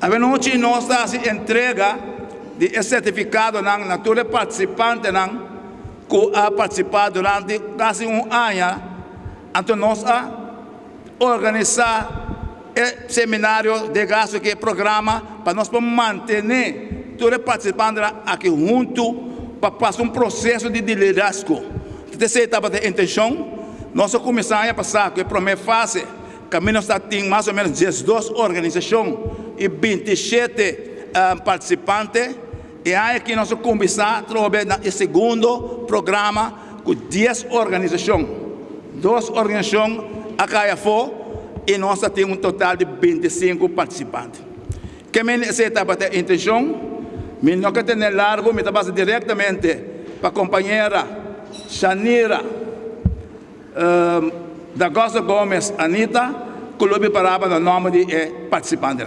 Avenoci nossa entrega de certificado na todos os participantes que ha participado durante quase ano, então nós organizar o seminário de gasto que programa para nós manter todos os participantes aqui junto para passar processo de liderazgo. Essa etapa de intenção, nós começamos a passar com a primeira fase, caminho está tem mais ou menos 12 organizações e 27 participantes. E aí aqui nós começamos a trabalhar no segundo programa com 10 organizações. 2 organizações a cada fora e nós temos total de 25 participantes. Que essa etapa de intenção, não que tem largo, me trabalho diretamente para a companheira Shanira da Gosta Gomes Anita, que parava no nome de participante.